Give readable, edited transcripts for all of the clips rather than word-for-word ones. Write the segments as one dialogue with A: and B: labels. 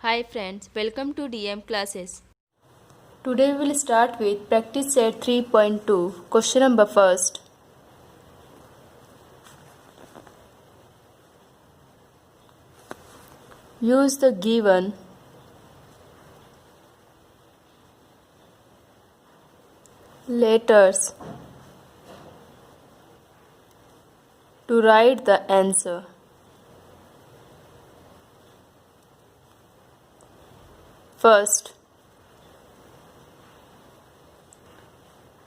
A: Hi friends, welcome to DM classes.
B: Today we will start with practice set 3.2. Question number first. Use the given letters to write the answer. First,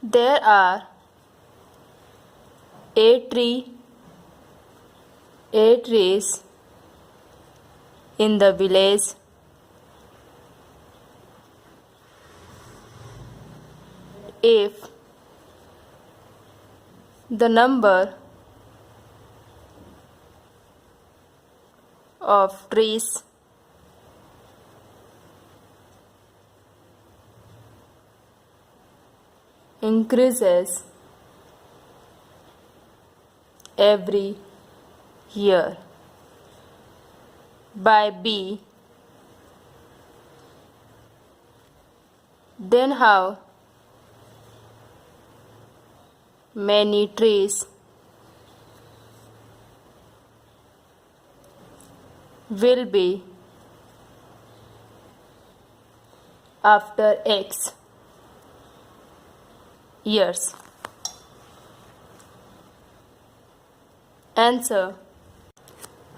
B: there are 8 trees in the village. If the number of trees increases every year by B, then how many trees will be after X years? Answer,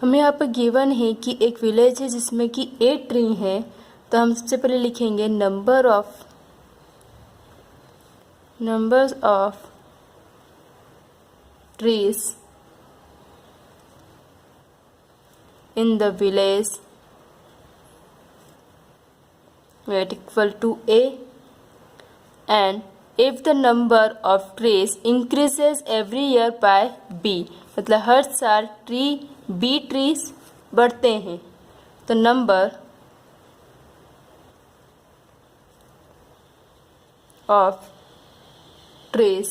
B: हमें यहाँ पर given है कि एक village है जिसमें कि 8 tree हैं, तो हम सबसे पहले लिखेंगे numbers of trees in the village equal to A, and if the number of trees increases every year by B, मतलब हर साल B ट्रीज बढ़ते हैं, तो number of trees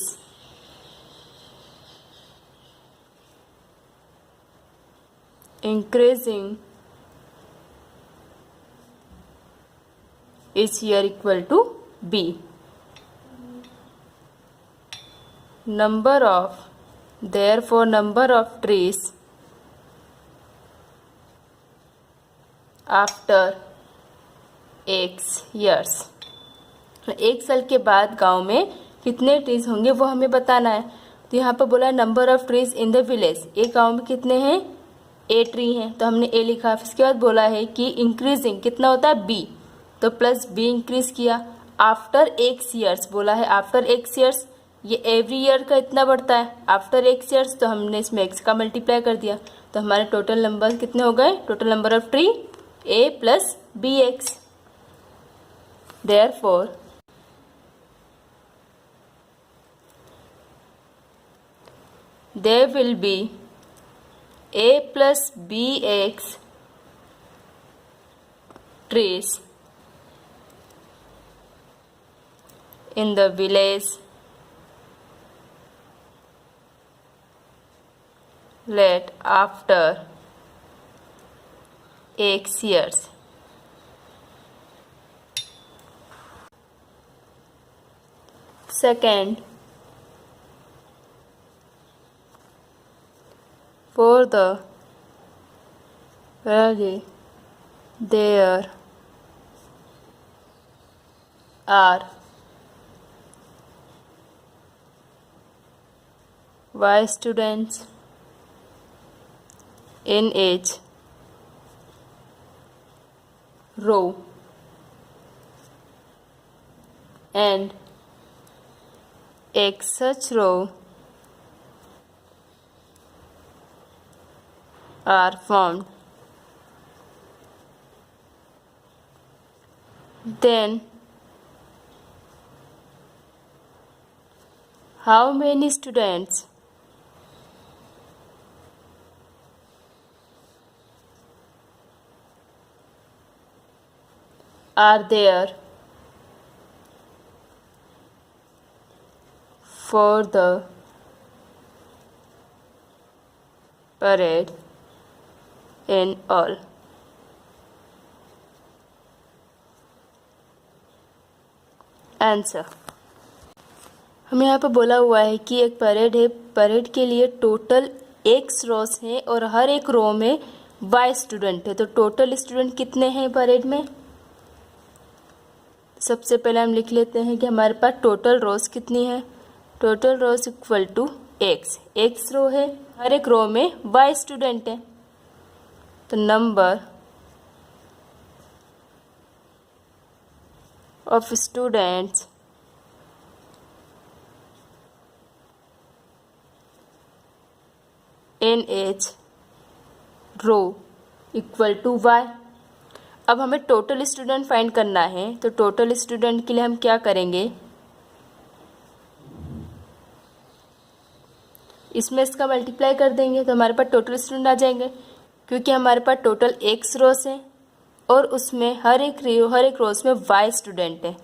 B: increasing each year equal to B. Therefore number of trees after X years, एक साल के बाद गांव में कितने ट्रीज होंगे वो हमें बताना है। तो यहाँ पर बोला number of trees in the village, एक गांव में कितने हैं, 8 ट्री हैं, तो हमने ए लिखा। इसके बाद बोला है कि इंक्रीजिंग कितना होता है बी, तो प्लस बी इंक्रीज किया आफ्टर एक्स ईयर्स, बोला है आफ्टर एक्स ईयर्स, ये एवरी ईयर का इतना बढ़ता है आफ्टर एक्स ईयर्स, तो हमने इसमें एक्स का मल्टीप्लाई कर दिया, तो हमारे टोटल नंबर कितने हो गए, total number of tree a plus b x. Therefore there will be A plus BX trees in the village let after X years. Second, for the valley there are Y students in each row and X such row are formed, then how many students are there for the parade in all? Answer. हमें यहाँ पे बोला हुआ है कि एक parade है, parade के लिए टोटल x रोस है और हर एक रो में y स्टूडेंट है। तो टोटल स्टूडेंट कितने हैं परेड में? सबसे पहले हम लिख लेते हैं कि हमारे पास टोटल रोस कितनी है। Total rows equal to x row है, हर एक रो में y स्टूडेंट है। तो number of students in each row equal to y। अब हमें टोटल स्टूडेंट फाइंड करना है, तो टोटल स्टूडेंट के लिए हम क्या करेंगे, इसमें इसका मल्टीप्लाई कर देंगे तो हमारे पास टोटल स्टूडेंट आ जाएंगे। क्योंकि हमारे पास टोटल x रोस है और उसमें हर एक रोस में y स्टूडेंट है,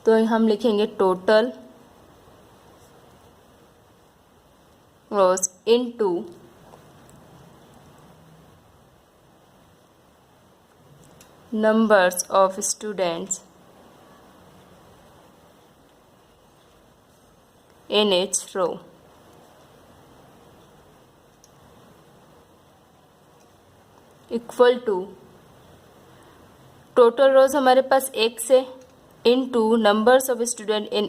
B: तो हम लिखेंगे total rows into numbers of students in each row। Equal to total rows हमारे पास x है into numbers of student in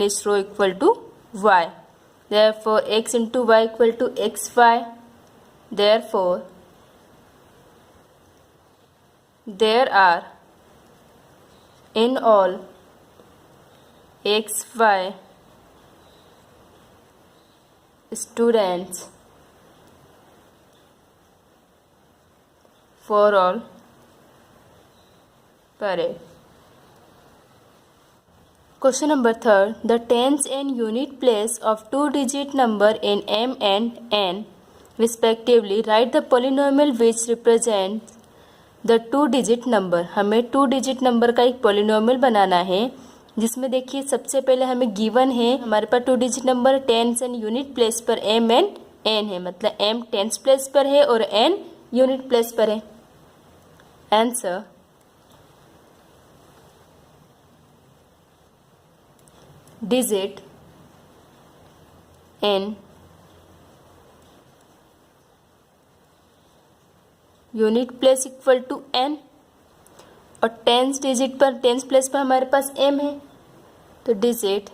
B: each row equal to y। therefore x into y equal to xy। therefore there are in all xy students for all parade। Question number 3. The tens and unit place of two-digit number in m and n respectively. Write the polynomial which represents the two digit number. हमें to digit number का एक polynomial बनाना है, जिसमें देखिए सबसे पहले हमें given है हमारे पास two digit number tens and unit place पर m एंड n है, मतलब m टेंस प्लेस पर है और n यूनिट प्लेस पर है। Answer digit n unit place equal to n और टेंस डिजिट पर टेंस प्लेस पर हमारे पास m है, तो digit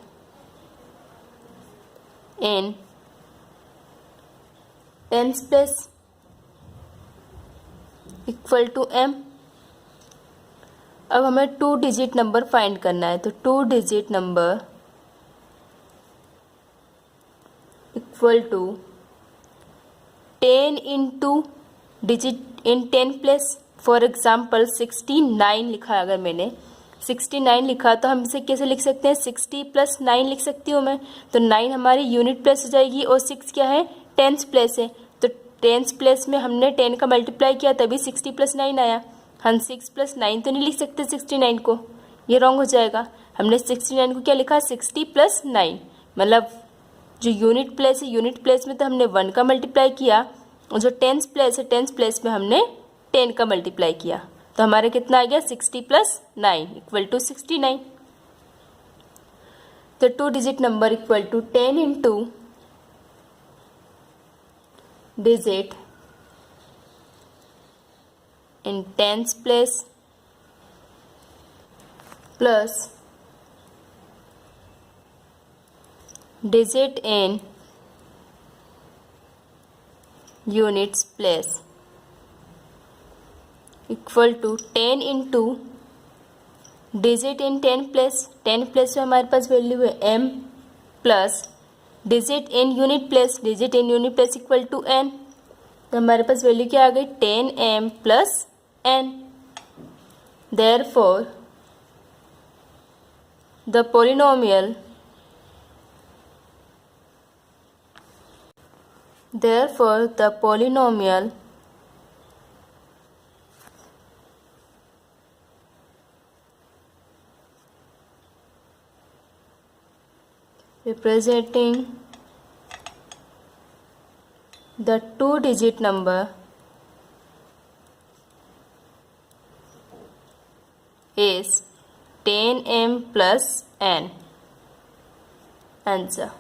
B: n tens place equal to m। अब हमें टू डिजिट नंबर फाइंड करना है, तो two digit number equal to 10 into digit in 10 place. For example 69 लिखा है, अगर मैंने 69 लिखा तो हम इसे कैसे लिख सकते हैं, 60 प्लस 9 लिख सकती हूँ मैं। तो 9 हमारी यूनिट प्लेस हो जाएगी और 6 क्या है, टेंस प्लेस है। तो टेंस प्लेस में हमने 10 का मल्टीप्लाई किया तभी 60 प्लस 9 आया। हम 6 प्लस 9 तो नहीं लिख सकते 69 को, ये रॉन्ग हो जाएगा। हमने 69 को क्या लिखा, 60 प्लस 9, मतलब जो यूनिट प्लेस है यूनिट प्लेस में तो हमने 1 का मल्टीप्लाई किया और जो टेंस प्लेस है टेंस प्लेस में हमने 10 का मल्टीप्लाई किया, तो हमारे कितना आ गया, 60 प्लस 9 इक्वल टू 69। तो two digit number equal to 10 into digit in tens place plus digit in units place equal to 10 into digit in 10 place. 10 place में हमारे पास वैल्यू है m plus digit in unit place, digit in unit place equal to n। तो हमारे पास value क्या आ गई, 10m plus n। Therefore the polynomial Therefore, the polynomial representing the two-digit number is 10m plus n. Answer.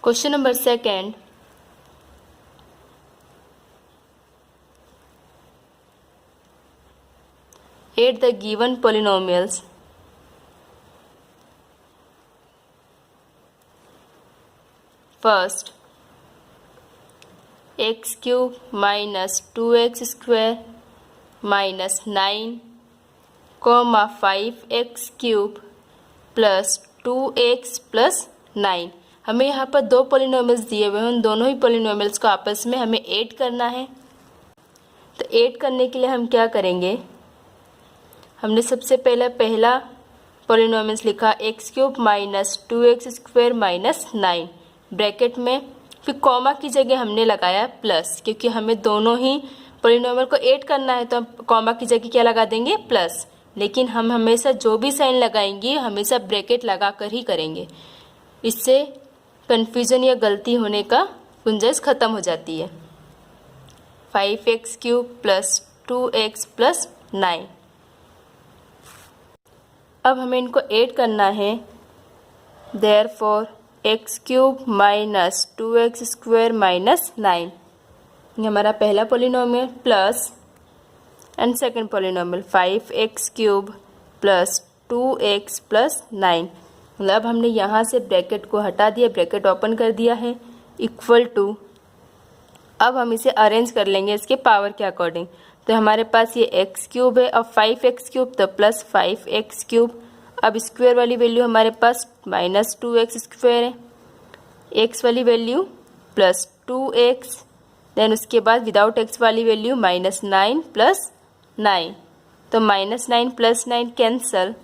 B: Question number 2. Add the given polynomials. First, x cube minus 2x square minus 9, 5x cube plus 2x plus 9. हमें यहाँ पर दो polynomials दिए हुए हैं, उन दोनों ही polynomials को आपस में हमें ऐड करना है. तो ऐड करने के लिए हम क्या करेंगे, हमने सबसे पहला पॉलिनोमियल्स लिखा x cube minus 2x square minus 9 bracket में, फिर कॉमा की जगह हमने लगाया प्लस, क्योंकि हमें दोनों ही पॉलिनोमियल को ऐड करना है तो हम कॉमा की जगह क्या लगा देंगे, प्लस. लेकिन हम हमेशा जो भी साइन लगाएंगे हमेशा ब्रैकेट लगा कर ही करेंगे. इससे कन्फ्यूजन या गलती होने का गुंजाइश खत्म हो जाती है. 5x cube plus 2x plus 9. अब हमें इनको ऐड करना है. Therefore x cube minus 2x square minus 9, ये हमारा पहला polynomial, plus and second polynomial 5x cube plus 2x plus 9. मतलब हमने यहाँ से ब्रैकेट को हटा दिया, ब्रैकेट ओपन कर दिया है, इक्वल टू. अब हम इसे अरेंज कर लेंगे इसके पावर के अकॉर्डिंग. तो हमारे पास ये x क्यूब है और 5x क्यूब तो प्लस 5x क्यूब. अब स्क्वायर वाली वैल्यू हमारे पास माइनस 2x स्क्वायर है, x वाली वैल्यू प्लस 2x, देन उसके बाद विदाउट x वाली वैल्यू माइनस 9 प्लस 9. तो minus 9 plus 9 cancel,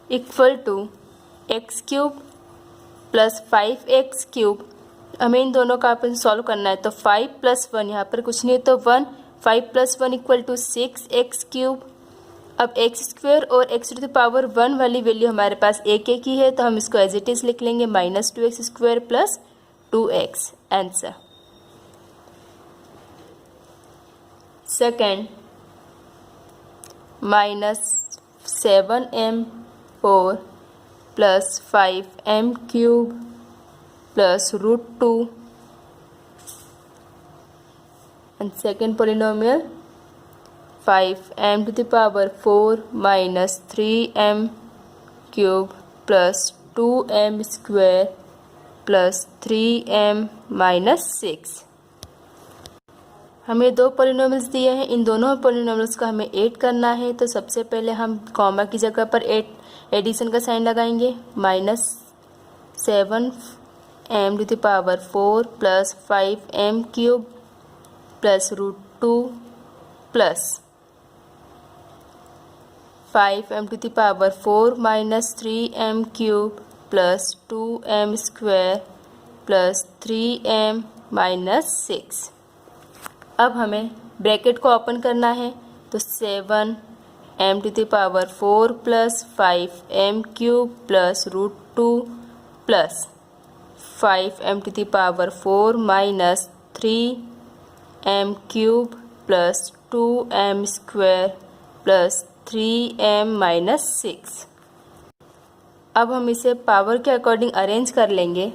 B: equal to x cube plus 5x cube. हमें इन दोनों का अपन सॉल्व करना है. तो 5 प्लस 1, यहाँ पर कुछ नहीं है तो 1, 5 plus 1 equal to 6x cube. अब x स्क्वायर और x टू द पावर 1 वाली वैल्यू हमारे पास एक ही है, तो हम इसको एज इट इज लिख लेंगे minus 2x square plus 2x. Answer. Second, minus 7m4 plus 5m cube plus √2 and second polynomial 5m to the power 4 minus 3m cube plus 2m square plus 3m minus 6. हमें दो polynomials दिए हैं, इन दोनों polynomials को हमें add करना है. तो सबसे पहले हम कॉमा की जगह पर एडिशन का साइन लगाएंगे. Minus 7m to the power 4 plus 5m cube plus √2 plus 5m to the power 4 minus 3m cube plus 2m square plus 3m minus 6. अब हमें ब्रैकेट को ओपन करना है. तो 7m to the power 4 plus 5m cube plus √2 plus 5m to the power 4 minus 3m cube plus 2m square plus 3m minus 6. अब हम इसे power के अकॉर्डिंग अरेंज कर लेंगे.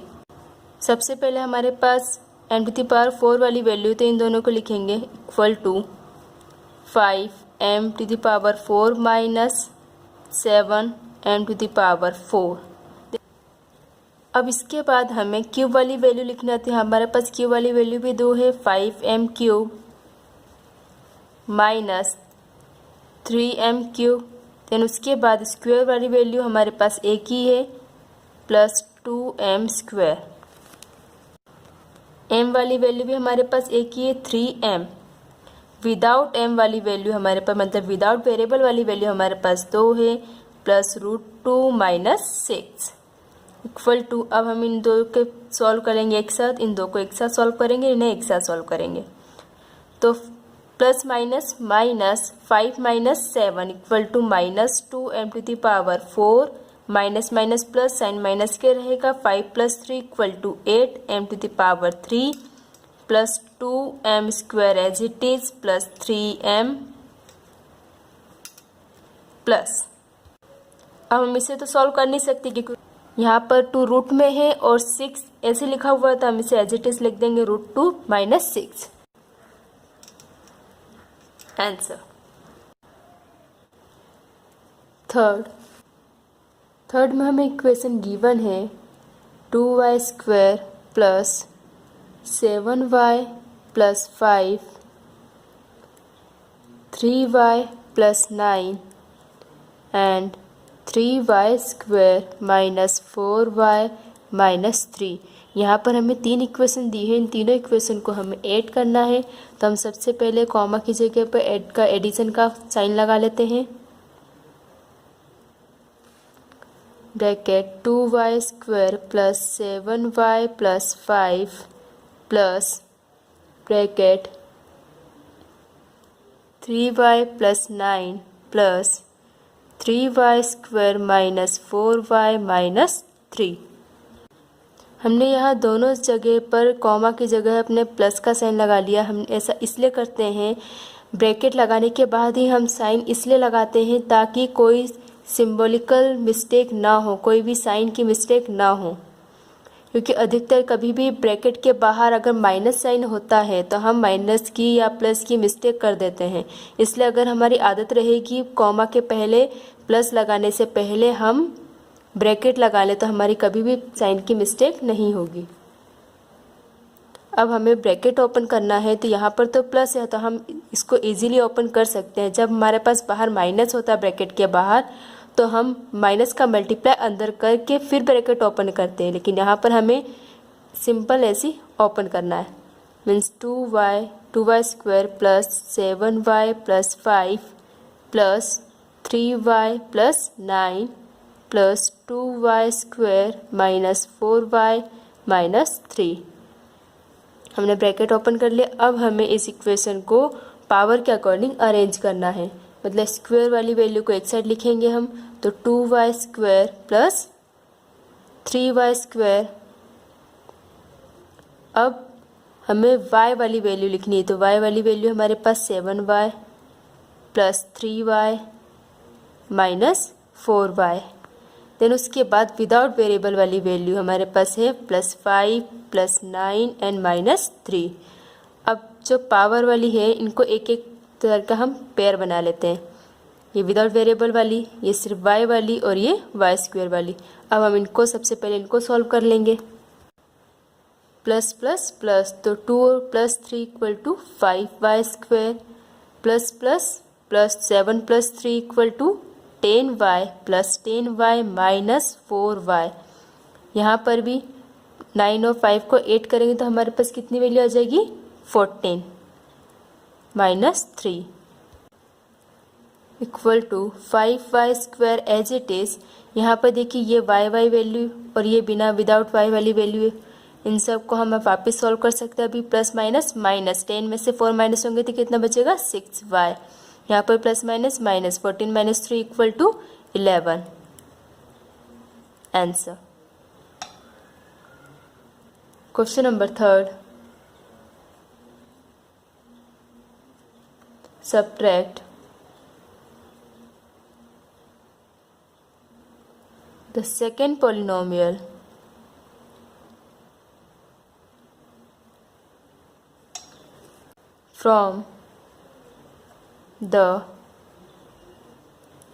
B: सबसे पहले हमारे पास m टू द पावर 4 वाली वैल्यू, तो इन दोनों को लिखेंगे equal to 5m to the power 4 minus 7m to the power 4. अब इसके बाद हमें क्यूब वाली वैल्यू लिखना थी. हमारे पास क्यूब वाली वैल्यू भी दो है, 5m cube minus 3m cube. Then उसके बाद स्क्वायर वाली वैल्यू हमारे पास एक ही है, प्लस 2m स्क्वायर. m वाली वैल्यू भी हमारे पास एक ही है, 3m. विदाउट m वाली वैल्यू हमारे पास, मतलब विदाउट वेरिएबल वाली वैल्यू हमारे पास 2 है, प्लस √2 माइनस 6 इक्वल टू. अब हम इन दो के सॉल्व करेंगे एक साथ, इन दो को एक साथ सॉल्व करेंगे, इन्हें एक साथ सॉल्व करेंगे. तो plus minus minus 5 minus 7 equal to minus 2m to the power 4 minus minus plus sign minus के रहेगा. 5 plus 3 equal to 8m to the power 3 plus 2m square as it is plus 3m plus अब हम इसे तो solve कर नहीं सकते क्योंकि यहाँ पर 2 रूट में है और 6 ऐसे लिखा हुआ है, तो हम इसे एज इट इज लिख देंगे √2 - 6। आंसर। थर्ड में हमें इक्वेशन गिवन है 2y² + 7y + 5 3y + 9 and 3y² - 4y - 3। यहाँ पर हमें 3 इक्वेशन दी है, इन तीनों इक्वेशन को हमें ऐड करना है। तो हम सबसे पहले कॉमा की जगह पर एडिशन का साइन लगा लेते हैं। Bracket 2y² + 7y + 5 plus bracket 3y + 9 plus 3y² - 4y - 3। हमने यहाँ दोनों जगह पर कॉमा की जगह अपने प्लस का साइन लगा लिया। हम ऐसा इसलिए करते हैं, ब्रैकेट लगाने के बाद ही हम साइन इसलिए लगाते हैं ताकि कोई सिंबॉलिकल मिस्टेक ना हो, कोई भी साइन की मिस्टेक ना हो। क्योंकि अधिकतर कभी भी ब्रैकेट के बाहर अगर माइनस साइन होता है तो हम माइनस की या प्लस की मिस्टेक कर देते हैं। इसलिए अगर हमारी आदत रहेगी कॉमा के पहले प्लस लगाने से पहले हम ब्रैकेट लगा ले तो हमारी कभी भी साइन की मिस्टेक नहीं होगी। अब हमें ब्रैकेट ओपन करना है, तो यहाँ पर तो प्लस है तो हम इसको इजीली ओपन कर सकते हैं। जब हमारे पास बाहर माइनस होता है ब्रैकेट के बाहर, तो हम माइनस का मल्टीप्लाई अंदर करके फिर ब्रैकेट ओपन करते हैं, लेकिन यहाँ पर हमें सिंपल ऐसी ओपन करना है। Means 2y² + 7y + 5 plus 3y + 9 plus 2y² - 4y - 3। हमने ब्रैकेट ओपन कर लिया। अब हमें इस इक्वेशन को पावर के अकॉर्डिंग अरेंज करना है, मतलब स्क्वायर वाली वैल्यू को एक साइड लिखेंगे हम, तो 2y² + 3y²। अब हमें y वाली वैल्यू लिखनी है, तो y वाली वैल्यू हमारे पास 7y + 3y - 4y। देन उसके बाद विदाउट वेरिएबल वाली वैल्यू हमारे पास है +5 + 9 एंड -3। अब जो पावर वाली है इनको एक एक तरह का हम पेयर बना लेते हैं। ये विदाउट वेरिएबल वाली, ये सिर्फ y वाली और ये y² वाली। अब हम इनको सबसे पहले इनको सॉल्व कर लेंगे। प्लस प्लस प्लस, तो 2 + 3 = 5y² plus plus plus 7 + 3 = 10y plus 10y - 4y। यहाँ पर भी 9 और 5 को ऐड करेंगे तो हमारे पास कितनी वैल्यू आ जाएगी 14 - 3 = 5y² एज इट इज़। यहाँ पर देखिए ये y वैल्यू और ये विदाउट y वाली वैल्यू है, इन सब को हम वापस सॉल्व कर सकते हैं। अभी प्लस माइनस माइनस, 10 में से 4 माइनस होंगे तो कितना बचेगा 6y। यहाँ पर plus minus minus, 14 - 3 = 11। Answer. Question number 3, subtract the second polynomial from the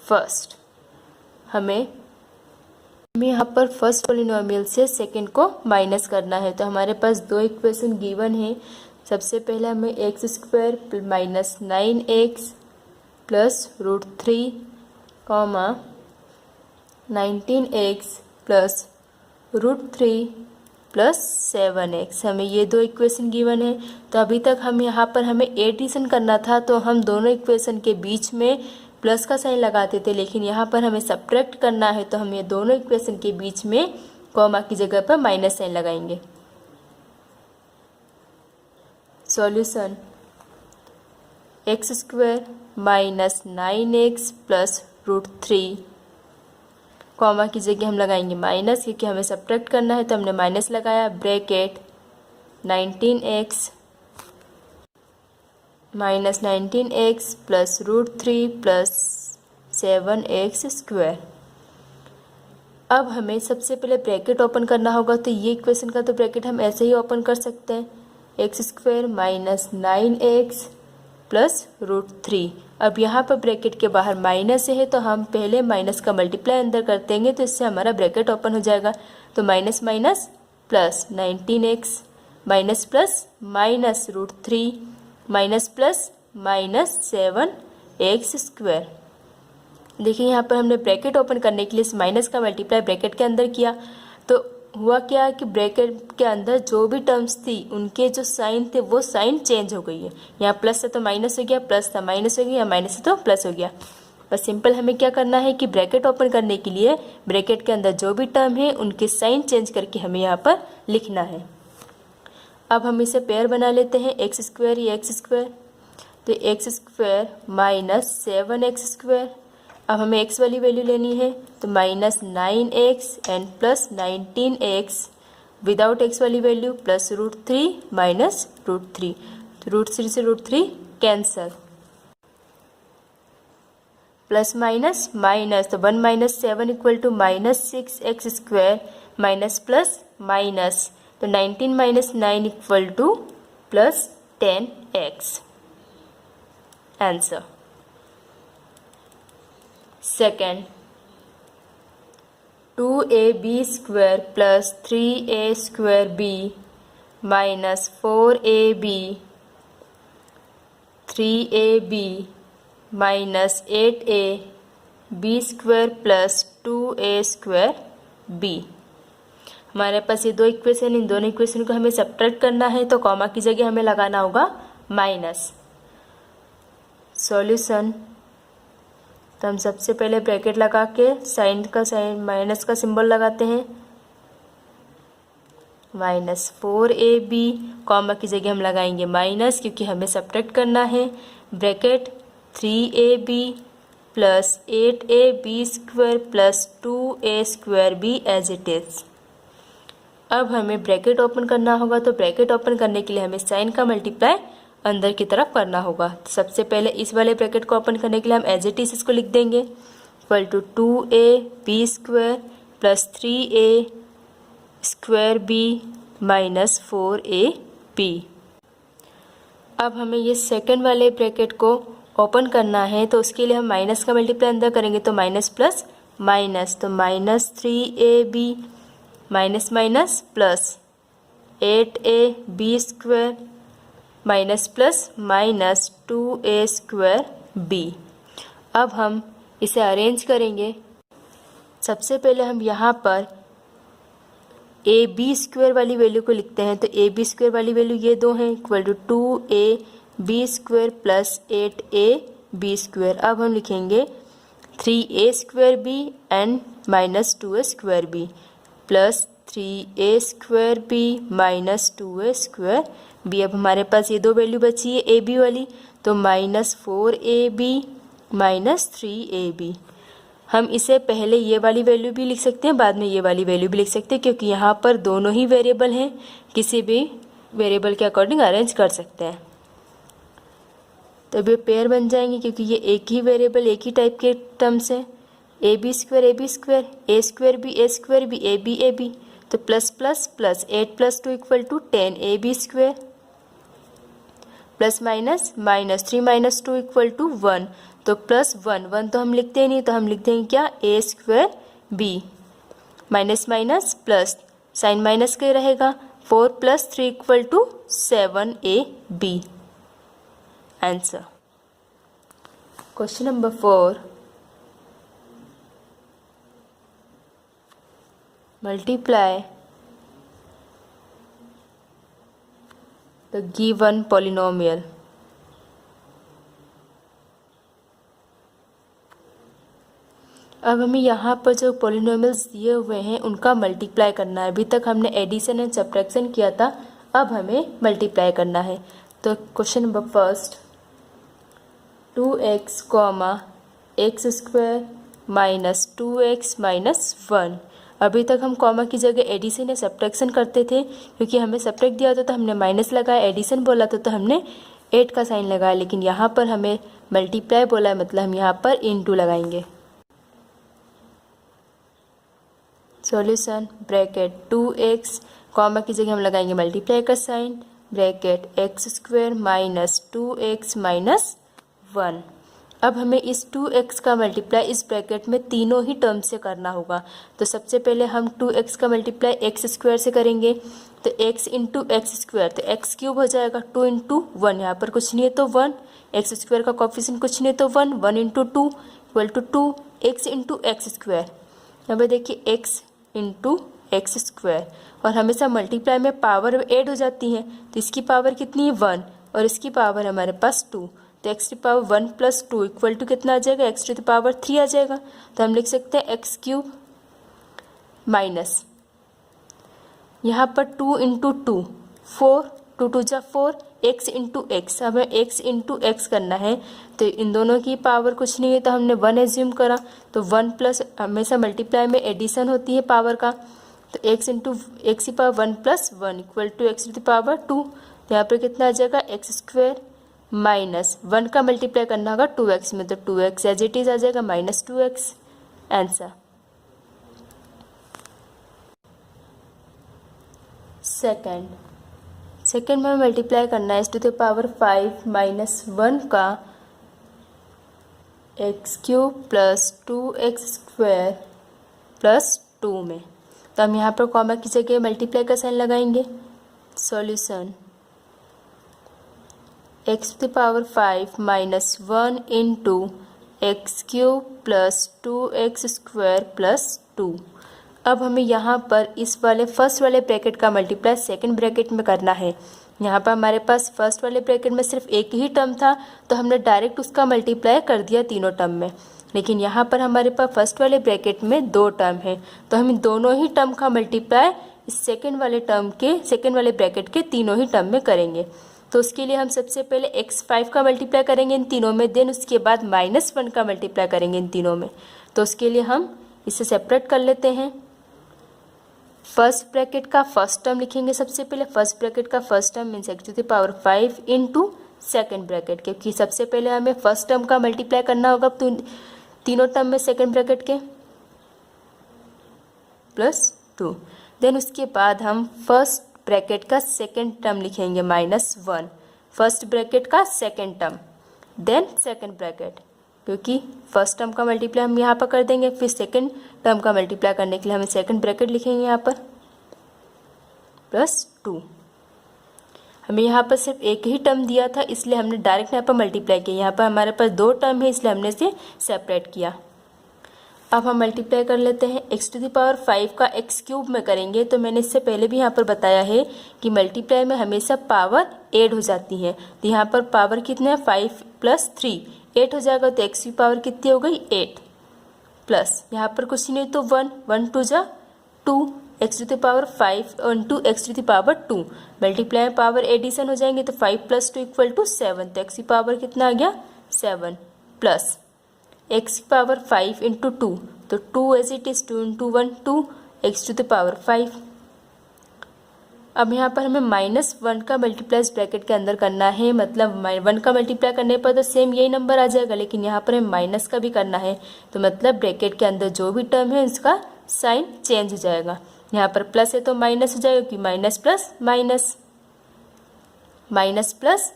B: first। हमें यहाँ पर फर्स्ट पोलिनोमियल से सेकंड को माइनस करना है। तो हमारे पास दो इक्वेशन गिवन है। सबसे पहले हमें x² - 9x + √3, 19x + √3 + 7x। हमें ये दो इक्वेशन गिवन है। तो अभी तक हम यहाँ पर हमें एडिशन करना था, तो हम दोनों इक्वेशन के बीच में प्लस का साइन लगाते थे, लेकिन यहाँ पर हमें सब्ट्रैक्ट करना है तो हम ये दोनों इक्वेशन के बीच में कॉमा की जगह पर माइनस साइन लगाएंगे। सॉल्यूशन x² - 9x + √3, कॉमा की जगह हम लगाएंगे माइनस, क्योंकि हमें सब्ट्रैक्ट करना है तो हमने माइनस लगाया। Bracket 19x - 19x + √3 + 7x²। अब हमें सबसे पहले ब्रैकेट ओपन करना होगा, तो ये इक्वेशन का तो ब्रैकेट हम ऐसे ही ओपन कर सकते हैं, x² माइनस 9x प्लस √3। अब यहाँ पर ब्रैकेट के बाहर माइनस है तो हम पहले माइनस का मल्टीप्लाई अंदर कर देंगे, तो इससे हमारा ब्रैकेट ओपन हो जाएगा। तो minus minus plus 19x minus plus minus √3 minus plus minus 7x²। देखिए यहाँ पर हमने ब्रैकेट ओपन करने के लिए इस माइनस का मल्टीप्लाई ब्रैकेट के अंदर किया, तो हुआ क्या कि ब्रैकेट के अंदर जो भी टर्म्स थी उनके जो साइन थे वो साइन चेंज हो गई है। यहाँ प्लस था तो माइनस हो गया, प्लस था माइनस हो गया, या माइनस है तो प्लस हो गया। बस सिंपल हमें क्या करना है कि ब्रैकेट ओपन करने के लिए ब्रैकेट के अंदर जो भी टर्म है उनके साइन चेंज करके हमें यहाँ पर लिखना है। अब हम इसे पेयर बना लेते हैं, x² या x², तो x² माइनस 7x²। अब हमें x वाली वैल्यू लेनी है, तो minus 9x and plus 19x without x वाली वैल्यू प्लस √3 माइनस √3, तो √3 से √3 कैंसल, प्लस माइनस माइनस, तो 1 minus 7 equal to minus 6x² minus plus minus, तो 19 minus 9 equal to plus 10x। Answer. Second, 2ab² plus 3a² minus 4ab 3ab minus 8ab² plus 2a²b। हमारे पास ये दो equation, इन दोनों equation को हमें subtract करना है, तो कॉमा की जगह हमें लगाना होगा माइनस। सॉल्यूशन, तो हम सबसे पहले ब्रैकेट लगा के साइन माइनस का सिंबल लगाते हैं, माइनस 4ab, कॉमा की जगह हम लगाएंगे माइनस क्योंकि हमें सब्ट्रैक्ट करना है, bracket 3ab plus 8ab² plus 2a²b as it is. अब हमें ब्रैकेट ओपन करना होगा, तो ब्रैकेट ओपन करने के लिए हमें साइन का मल्टीप्लाई अंदर की तरफ करना होगा। तो सबसे पहले इस वाले ब्रैकेट को ओपन करने के लिए हम एज इट इज इसको लिख देंगे, equal to 2ab² plus 3a²b minus 4ab। अब हमें ये सेकंड वाले ब्रैकेट को ओपन करना है, तो उसके लिए हम माइनस का मल्टीप्लाई अंदर करेंगे, तो माइनस प्लस माइनस, तो minus 3ab minus minus plus 8ab² minus plus minus 2a²b। अब हम इसे अरेंज करेंगे। सबसे पहले हम यहाँ पर ab² वाली वैल्यू को लिखते हैं, तो ab² वाली वैल्यू ये दो हैं, equal to 2ab² plus 8ab²। अब हम लिखेंगे 3a²b and minus 2a²b plus 3a²b minus 2a²b। अब हमारे पास ये दो वैल्यू बची है ए बी वाली, तो माइनस 4ab माइनस 3ab। हम इसे पहले ये वाली वैल्यू भी लिख सकते हैं, बाद में ये वाली वैल्यू भी लिख सकते हैं, क्योंकि यहाँ पर दोनों ही वेरिएबल हैं, किसी भी वेरिएबल के अकॉर्डिंग अरेंज कर सकते हैं। तो अब ये पेयर बन जाएंगे क्योंकि ये एक ही वेरिएबल एक ही टाइप के टर्म्स हैं, ab² a²b ab तो plus plus plus 8 plus 2 equal to 10ab² plus minus minus 3 minus 2 equal to 1, तो प्लस 1 तो हम लिखते ही नहीं, तो हम लिख देंगे क्या a²b minus minus plus sign minus का रहेगा, 4 plus 3 equal to 7ab। Answer. Question number 4, multiply the given polynomial। अब हमें यहाँ पर जो पॉलिनोमियल्स दिए हुए हैं उनका मल्टीप्लाई करना है। अभी तक हमने एडिशन एंड सब्ट्रैक्शन किया था, अब हमें मल्टीप्लाई करना है। तो question number first, 2x x² minus 2x minus 1। अभी तक हम कॉमा की जगह एडिशन या सब्ट्रैक्शन करते थे, क्योंकि हमें सब्ट्रैक्ट दिया था तो हमने माइनस लगाया, एडिशन बोला था तो हमने 8 का साइन लगाया, लेकिन यहाँ पर हमें मल्टीप्लाई बोला है, मतलब हम यहाँ पर इनटू लगाएंगे। सॉल्यूशन ब्रैकेट 2x कॉमा की जगह हम लगाएंगे मल्टीप्लाई का sign bracket x² minus 2x minus 1। अब हमें इस 2x का मल्टीप्लाई इस ब्रैकेट में तीनों ही टर्म से करना होगा। तो सबसे पहले हम 2x का मल्टीप्लाई x² से करेंगे, तो x इंटू x², तो x³ हो जाएगा 2 इंटू 1, यहाँ पर कुछ नहीं है तो 1, x² का कोफिशिएंट कुछ नहीं है तो 1, 1 into 2 equal to 2, x into x²। यहाँ पर देखिए x इंटू x², और हमेशा मल्टीप्लाई में पावर ऐड हो जाती है, तो इसकी पावर कितनी है 1 और इसकी पावर हमारे पास 2, तो x to power 1 plus 2 equal to कितना आ जाएगा, x टू द पावर 3 आ जाएगा। तो हम लिख सकते हैं x³ माइनस यहाँ पर 2 इंटू 2 4, 2 2 जा 4, x इंटू एक्स, हमें x इंटू एक्स करना है, तो इन दोनों की पावर कुछ नहीं है तो हमने 1 एज्यूम करा, तो 1 प्लस हमेशा मल्टीप्लाई में एडिशन होती है पावर का, तो x इंटू एक्स की power 1 plus 1 equal to x to the power 2, तो यहाँ पर कितना आ जाएगा x² माइनस 1 का मल्टीप्लाई करना होगा 2x में, तो 2x एज इट इज आ जाएगा माइनस 2x आंसर। सेकेंड में मल्टीप्लाई करना है x to the power 5 minus 1 का x³ प्लस 2x² प्लस 2 में, तो हम यहाँ पर कॉमा की जगह मल्टीप्लाई का साइन लगाएंगे। Solution x to the power 5 minus 1 into x³ plus 2x² plus 2। अब हमें यहाँ पर इस वाले फर्स्ट वाले ब्रैकेट का मल्टीप्लाई सेकंड ब्रैकेट में करना है। यहाँ पर हमारे पास फर्स्ट वाले ब्रैकेट में सिर्फ एक ही टर्म था, तो हमने डायरेक्ट उसका मल्टीप्लाई कर दिया तीनों टर्म में, लेकिन यहाँ पर हमारे पास फर्स्ट वाले ब्रैकेट में 2 टर्म है, तो हम दोनों ही टर्म का मल्टीप्लाई इस सेकेंड वाले ब्रैकेट के तीनों ही टर्म में करेंगे। तो उसके लिए हम सबसे पहले x5 का मल्टीप्लाई करेंगे इन तीनों में, देन उसके बाद -1 का मल्टीप्लाई करेंगे इन तीनों में। तो उसके लिए हम इसे सेपरेट कर लेते हैं। फर्स्ट ब्रैकेट का फर्स्ट टर्म लिखेंगे सबसे पहले, फर्स्ट ब्रैकेट का first term means x to the power 5 into second bracket, क्योंकि सबसे पहले हमें फर्स्ट टर्म का मल्टीप्लाई करना होगा तो तीनों टर्म में सेकेंड ब्रैकेट के प्लस 2, देन उसके बाद हम फर्स्ट ब्रैकेट का सेकेंड टर्म लिखेंगे -1, फर्स्ट ब्रैकेट का second term then second bracket, क्योंकि फर्स्ट टर्म का मल्टीप्लाई हम यहाँ पर कर देंगे, फिर सेकेंड टर्म का मल्टीप्लाई करने के लिए हमें सेकेंड ब्रैकेट लिखेंगे यहाँ पर प्लस 2। हमें यहाँ पर सिर्फ एक ही टर्म दिया था इसलिए हमने डायरेक्ट यहाँ पर मल्टीप्लाई किया, यहाँ पर हमारे पास 2 टर्म है इसलिए हमने इसे सेपरेट किया। अब हम मल्टीप्लाई कर लेते हैं x टू द पावर 5 का x³ में करेंगे, तो मैंने इससे पहले भी यहाँ पर बताया है कि मल्टीप्लाई में हमेशा पावर ऐड हो जाती है, तो यहाँ पर पावर कितना है 5 प्लस 3 8 हो जाएगा, तो x की पावर कितनी हो गई 8 प्लस यहाँ पर कुछ नहीं तो 1 1 2 जा 2 x to the power 5 into x to the power 2, multiply में पावर एडिशन हो जाएंगे, तो 5 प्लस 2 इक्वल टू 7, तो x की पावर कितना आ गया 7 प्लस x की पावर 5 इंटू 2, तो 2 as it is 2 into 1 2 x to the power 5। अब यहाँ पर हमें -1 का मल्टीप्लाई इस ब्रैकेट के अंदर करना है, मतलब 1 का मल्टीप्लाई करने पर तो सेम यही नंबर आ जाएगा, लेकिन यहाँ पर हमें माइनस का भी करना है, तो मतलब ब्रैकेट के अंदर जो भी टर्म है उसका साइन चेंज हो जाएगा। यहाँ पर प्लस है तो माइनस हो जाएगा, क्योंकि minus plus minus minus plus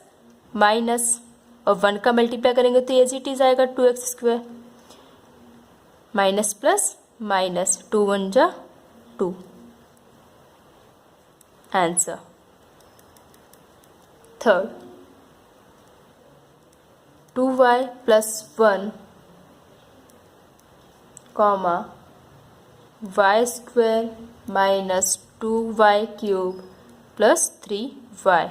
B: minus, और 1 का मल्टीप्लाई करेंगे तो एज इट इज आएगा 2x² माइनस प्लस माइनस 2 1 जा 2 answer. Third 2y plus 1 comma y² minus 2y³ plus 3y।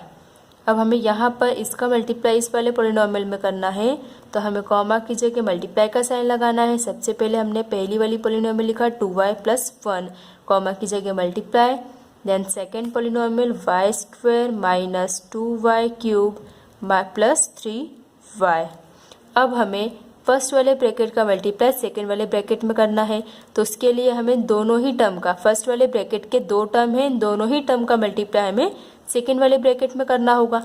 B: अब हमें यहाँ पर इसका मल्टीप्लाई इस वाले पॉलिनोमियल में करना है, तो हमें कॉमा की जगह मल्टीप्लाई का साइन लगाना है। सबसे पहले हमने पहली वाली पॉलिनोमियल लिखा 2y प्लस 1 कॉमा की जगह multiply, then second polynomial y² minus 2y³ plus 3y। अब हमें फर्स्ट वाले ब्रैकेट का मल्टीप्लाई सेकेंड वाले ब्रैकेट में करना है, तो उसके लिए हमें दोनों ही टर्म का, फर्स्ट वाले ब्रैकेट के 2 टर्म हैं, दोनों ही टर्म का मल्टीप्लाई हमें सेकेंड वाले ब्रैकेट में करना होगा।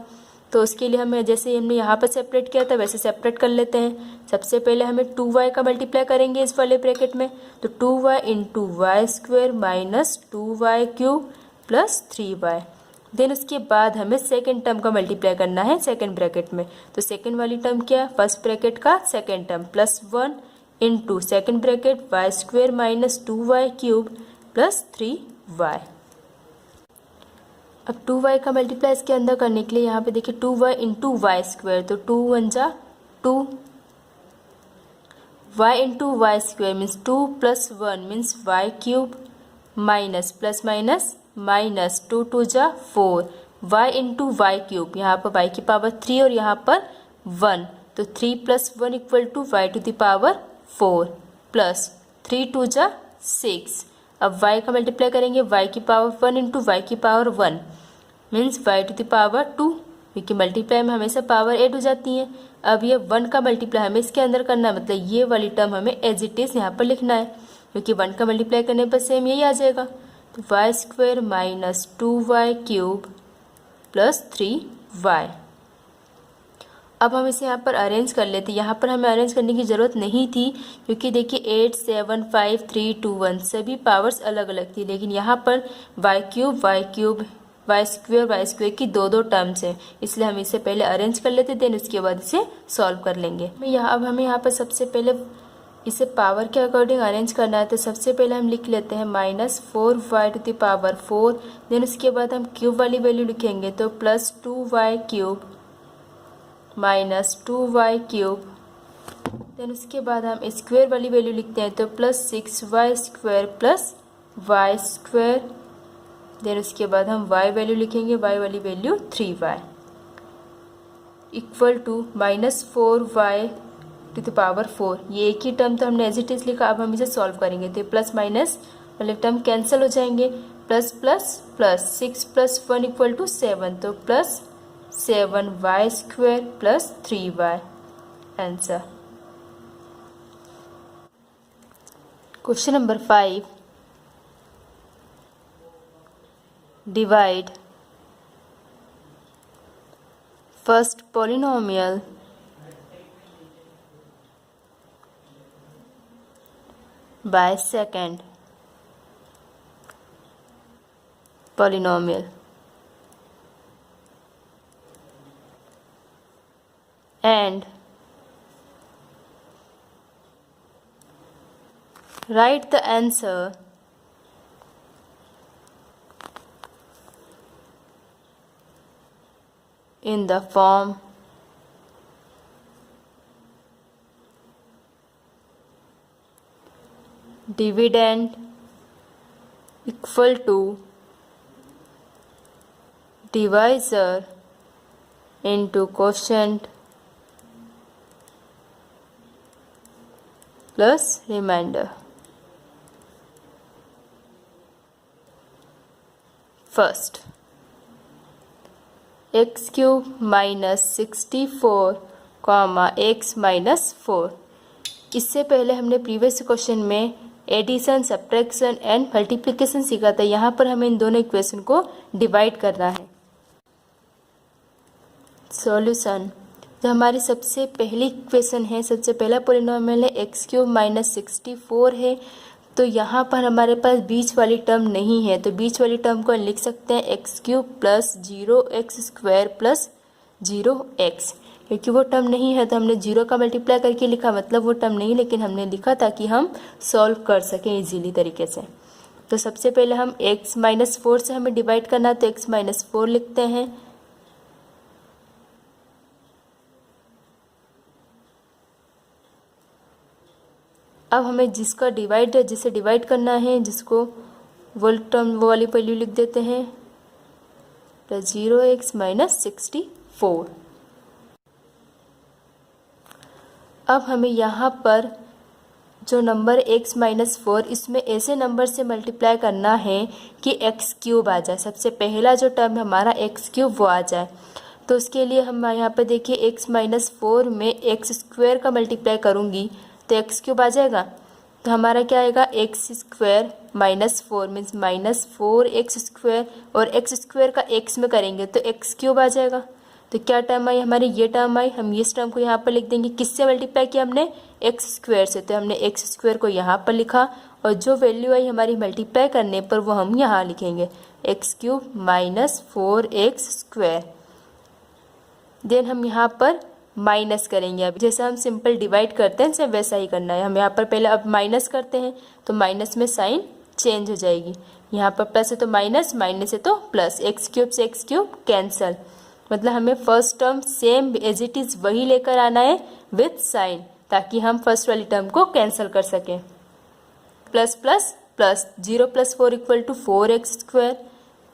B: तो उसके लिए हमें जैसे हमने यहाँ पर सेपरेट किया था वैसे सेपरेट कर लेते हैं। सबसे पहले हमें 2y का मल्टीप्लाई करेंगे इस वाले ब्रैकेट में, तो 2y into y square minus 2y cube plus 3y। Then उसके बाद हमें सेकेंड टर्म का मल्टीप्लाई करना है सेकेंड ब्रैकेट में, तो सेकेंड वाली टर्म क्या है, फर्स्ट ब्रैकेट का second term plus 1 into second bracket y square minus 2y cube plus 3y। अब 2y का मल्टीप्लाई इसके अंदर करने के लिए यहाँ पे देखिए 2y इंटू वाई स्क्वायर, तो 2 1 जा 2, y into y square means 2 plus 1 means y cube minus plus minus minus 2 2 जा 4, y इंटू वाई क्यूब, यहाँ पर y की पावर 3 और यहाँ पर 1, तो 3 plus 1 equal to y to the power 4 plus 3 2 जा 6। अब y का मल्टीप्लाई करेंगे y की पावर 1 इंटू वाई की power 1 means y to the power 2, क्योंकि मल्टीप्लाई में हमेशा पावर ऐड हो जाती है। अब ये 1 का मल्टीप्लाई हमें इसके अंदर करना है, मतलब ये वाली टर्म हमें एज इट इज़ यहाँ पर लिखना है, क्योंकि 1 का मल्टीप्लाई करने पर सेम यही आ जाएगा। तो y square minus 2y cube plus 3y। अब हम इसे यहाँ पर अरेंज कर लेते हैं। यहाँ पर हमें अरेंज करने की ज़रूरत नहीं थी, क्योंकि देखिए 8 7 5 3 2 1 सभी पावर्स अलग अलग थी, लेकिन यहाँ पर वाई क्यूब वाई स्क्वेयर की दो दो टर्म्स हैं, इसलिए हम इसे पहले अरेंज कर लेते देन उसके बाद इसे सॉल्व कर लेंगे। अब हमें यहाँ पर सबसे पहले इसे पावर के अकॉर्डिंग अरेंज करना है, तो सबसे पहले हम लिख लेते हैं -4y to the power 4, then उसके बाद हम क्यूब वाली वैल्यू लिखेंगे, तो plus 2y cube minus 2y cube, then उसके बाद हम स्क्वायर वाली वैल्यू लिखते हैं, तो plus 6y square plus y square, then उसके बाद हम y वैल्यू लिखेंगे, y वाली value 3y equal to -4y to the power 4। ये एक ही टर्म तो हमने एज इट इज लिखा, अब हम इसे सॉल्व करेंगे, तो प्लस माइनस वाले टर्म कैंसिल हो जाएंगे, plus plus plus 6 plus 1 equal to 7, तो plus 7y square plus 3y answer. Question number 5, divide first polynomial by second polynomial and write the answer in the form dividend equal to divisor into quotient plus remainder. First, x cube minus 64 x minus 4। इससे पहले हमने previous question में addition, subtraction and multiplication सीखा था। यहाँ पर हमें इन दोनों इक्वेशन को डिवाइड करना है। सॉल्यूशन, जो हमारी सबसे पहली इक्वेशन है, सबसे पहला पॉलिनोमियल है एक्स क्यूब माइनस 64 है, तो यहाँ पर हमारे पास बीच वाली टर्म नहीं है, तो बीच वाली टर्म को लिख सकते हैं x cube plus 0x square plus 0x। क्योंकि वो टर्म नहीं है तो हमने 0 का मल्टीप्लाई करके लिखा, मतलब वो टर्म नहीं, लेकिन हमने लिखा ताकि हम सॉल्व कर सकें इजीली तरीके से। तो सबसे पहले हम x माइनस 4 से हमें डिवाइड करना है, तो x माइनस 4 लिखते हैं। अब हमें जिसे डिवाइड करना है, जिसको वो टर्म वो वाली वैल्यू लिख देते हैं, प्लस 0x माइनस 64। अब हमें यहाँ पर जो नंबर x माइनस 4, इसमें ऐसे नंबर से मल्टीप्लाई करना है कि x क्यूब आ जाए। सबसे पहला जो टर्म है हमारा x क्यूब वो आ जाए, तो उसके लिए हम यहाँ पर देखिए x माइनस 4 में x स्क्वायर का मल्टीप्लाई करूँगी तो x क्यूब आ जाएगा। तो हमारा क्या आएगा, x square minus 4 means minus 4x square, और x स्क्वायर का x में करेंगे तो x क्यूब आ जाएगा। तो क्या टर्म आई हमारी, ये टर्म आई। हम इस टर्म को यहाँ पर लिख देंगे, किससे मल्टीप्लाई किया हमने, एक्स स्क्वायर से, तो हमने एक्स स्क्वायर को यहाँ पर लिखा और जो वैल्यू आई हमारी मल्टीप्लाई करने पर वो हम यहाँ लिखेंगे, x cube minus 4x square. Then हम यहाँ पर माइनस करेंगे। अब जैसा हम सिंपल डिवाइड करते हैं सेम वैसा ही करना है। हम यहाँ पर पहले अब माइनस करते हैं तो माइनस में साइन चेंज हो जाएगी, यहाँ पर प्लस है तो माइनस, माइनस है तो प्लस, एक्स क्यूब से एक्स क्यूब कैंसल। मतलब हमें first term same as it is वही लेकर आना है विथ साइन, ताकि हम फर्स्ट वाली टर्म को कैंसिल कर सकें। Plus plus plus, 0 + 4 = 4x square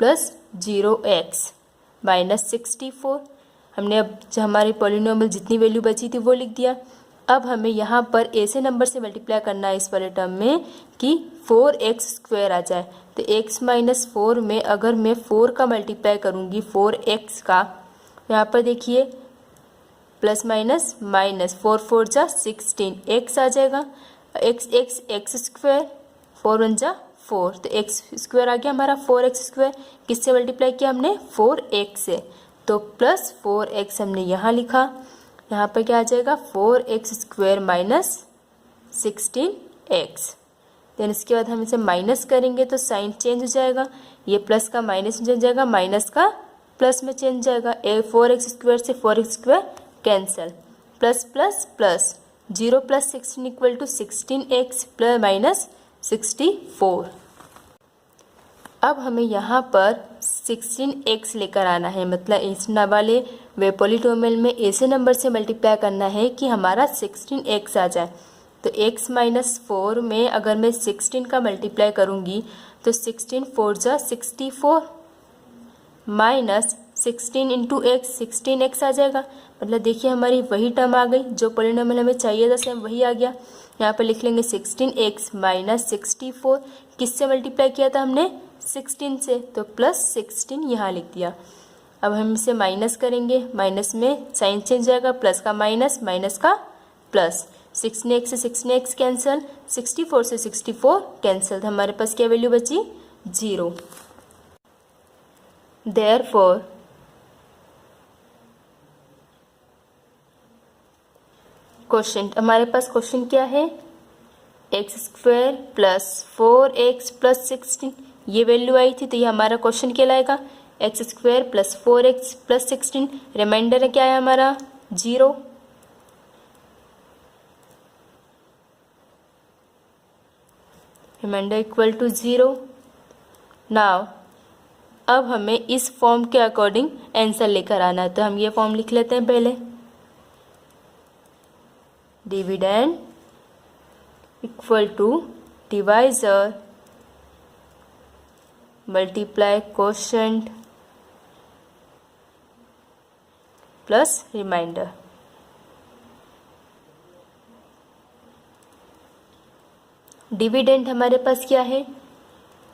B: plus 0x minus 64। हमने अब जो हमारी पॉलिनोमियल जितनी वैल्यू बची थी वो लिख दिया। अब हमें यहाँ पर ऐसे नंबर से मल्टीप्लाई करना है इस वाले टर्म में कि 4x स्क्वायर आ जाए। तो x - 4 में अगर मैं 4 का मल्टीप्लाई करूँगी 4x का, यहाँ पर देखिए प्लस माइनस माइनस, 4 4 जा 16, x आ जाएगा, x स्क्वायर, 4 1 जा 4, तो x स्क्वायर आ गया हमारा 4x स्क्वायर। किससे मल्टीप्लाई किया हमने, 4x से, तो प्लस 4x हमने यहाँ लिखा। यहाँ पर क्या आ जाएगा, 4x square minus 16x। Then इसके बाद हम इसे माइनस करेंगे तो साइन चेंज हो जाएगा, ये प्लस का माइनस में चेंज जाएगा, माइनस का प्लस में चेंज जाएगा। 4x स्क्वायर से 4x square cancel, plus plus plus, 0 + 16 = 16x plus minus 64। अब हमें यहाँ पर 16x लेकर आना है, मतलब इस वाले वे पॉलिनोमियल में ऐसे नंबर से मल्टीप्लाई करना है कि हमारा 16x आ जाए। तो x - 4 में अगर मैं 16 का मल्टीप्लाई करूँगी तो 16 4 जा 64 माइनस 16 × x, 16x आ जाएगा। मतलब देखिए हमारी वही टर्म आ गई, जो पॉलिनोमियल हमें चाहिए था सेम वही आ गया। यहाँ पर लिख लेंगे 16x माइनस 64, किससे मल्टीप्लाई किया था हमने, 16 से, तो प्लस 16 यहाँ लिख दिया। अब हम इसे माइनस करेंगे, माइनस में साइन चेंज जाएगा, प्लस का माइनस, माइनस का प्लस, 16x से 16x कैंसिल, 64 से 64 कैंसिल, तो हमारे पास क्या वैल्यू बची, 0। देयरफॉर क्वेश्चन, हमारे पास क्वेश्चन क्या है, x square plus 4x plus 16, ये वैल्यू आई थी तो ये हमारा क्वेश्चन कहलाएगा। X square plus 4x plus 16, remainder क्या है हमारा, 0। रिमाइंडर = 0। नाउ अब हमें इस फॉर्म के अकॉर्डिंग आंसर लेकर आना है, तो हम ये फॉर्म लिख लेते हैं पहले, dividend = divisor multiply quotient plus remainder. Dividend हमारे पास क्या है,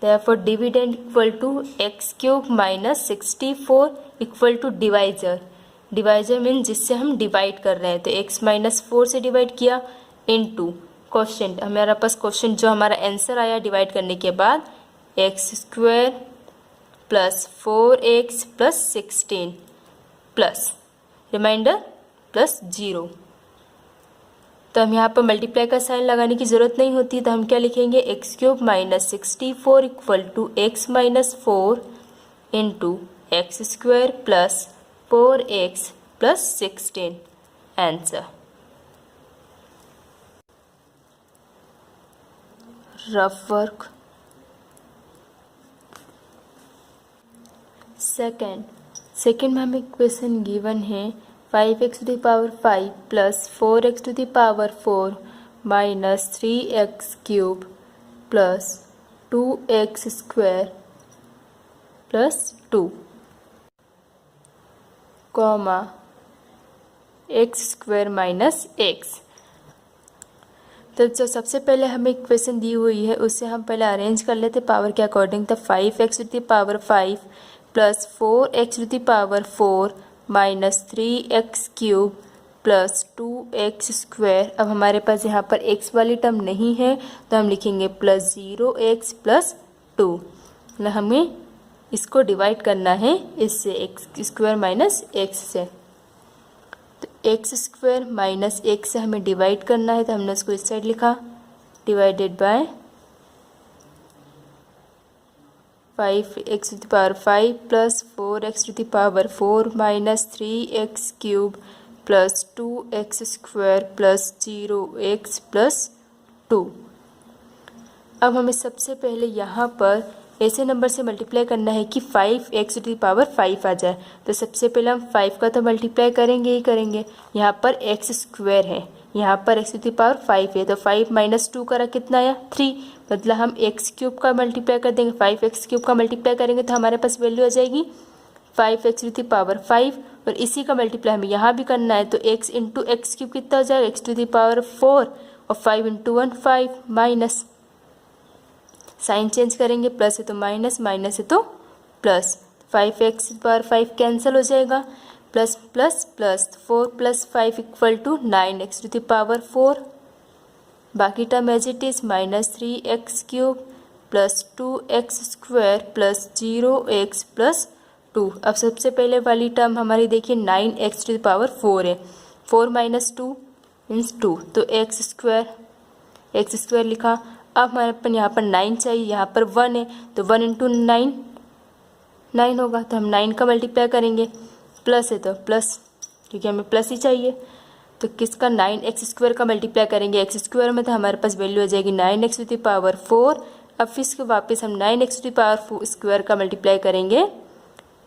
B: therefore डिविडेंड = x³ माइनस 64 = डिवाइजर। डिवाइजर मीन जिससे हम डिवाइड कर रहे हैं, तो x - 4 से डिवाइड किया इनटू क्वोशंट, हमारा पास क्वोशंट जो हमारा आंसर आया डिवाइड करने के बाद, x² plus 4x plus 16 plus remainder plus 0। तो हम यहाँ पर मल्टीप्लाई का साइन लगाने की ज़रूरत नहीं होती, तो हम क्या लिखेंगे, x³ minus 64 = x - 4 into x² plus 4x plus 16 answer. Rough work. Second में हमें क्वेश्चन गिवन है 5x⁵ plus 4x⁴ minus 3x³ plus 2x² plus 2 comma x² minus x। तो जो सबसे पहले हमें इक्वेशन दी हुई है उससे हम पहले अरेंज कर लेते पावर के अकॉर्डिंग। तो 5x⁵ plus 4x⁴ minus 3x³ plus 2x²। अब हमारे पास यहाँ पर x वाली टर्म नहीं है तो हम लिखेंगे प्लस 0x प्लस 2। मतलब हमें इसको डिवाइड करना है इससे, एक्स स्क्वायर माइनस एक्स से। तो एक्स स्क्वायर माइनस एक्स से हमें डिवाइड करना है, तो हमने उसको इस साइड लिखा, divided by 5x to the power 5 plus 4x to the power 4 minus 3x cube plus 2x square plus 0x plus 2। अब हमें सबसे पहले यहाँ पर ऐसे नंबर से मल्टीप्लाई करना है कि 5x टू द पावर 5 आ जाए। तो सबसे पहले हम 5 का तो मल्टीप्लाई करेंगे ही करेंगे, यहाँ पर x स्क्वायर है, यहाँ पर x टू द पावर 5 है, तो 5 माइनस 2 करा कितना आया 3, मतलब हम x क्यूब का मल्टीप्लाई कर देंगे, 5x क्यूब का मल्टीप्लाई करेंगे तो हमारे पास वैल्यू आ जाएगी 5x टू द पावर 5, और इसी का मल्टीप्लाई हमें यहाँ भी करना है, तो x इंटू एक्स क्यूब कितना हो जाएगा x टू द पावर 4, और 5 इंटू 1 5, माइनस साइन चेंज करेंगे, प्लस है तो माइनस, माइनस है तो प्लस, 5x पर 5 कैंसिल हो जाएगा, plus plus plus 4 plus 5 equal to 9x to the power 4, बाकी term as it is minus 3x cube plus 2x square plus 0x plus 2। अब सबसे पहले वाली टर्म हमारी देखिए 9x टू द पावर 4 है, 4 माइनस 2 मीन्स 2, तो x स्क्वायर लिखा। अब हमारे अपन यहाँ पर 9 चाहिए, यहाँ पर 1 है, तो 1 इंटू 9 होगा, तो हम 9 का मल्टीप्लाई करेंगे, प्लस है तो प्लस, क्योंकि हमें प्लस ही चाहिए, तो किसका 9x स्क्वायर का मल्टीप्लाई करेंगे एक्स स्क्वायर में, तो हमारे पास वैल्यू आ जाएगी 9x टू द पावर 4। अब फिर इसको वापस हम 9x to the power square का मल्टीप्लाई करेंगे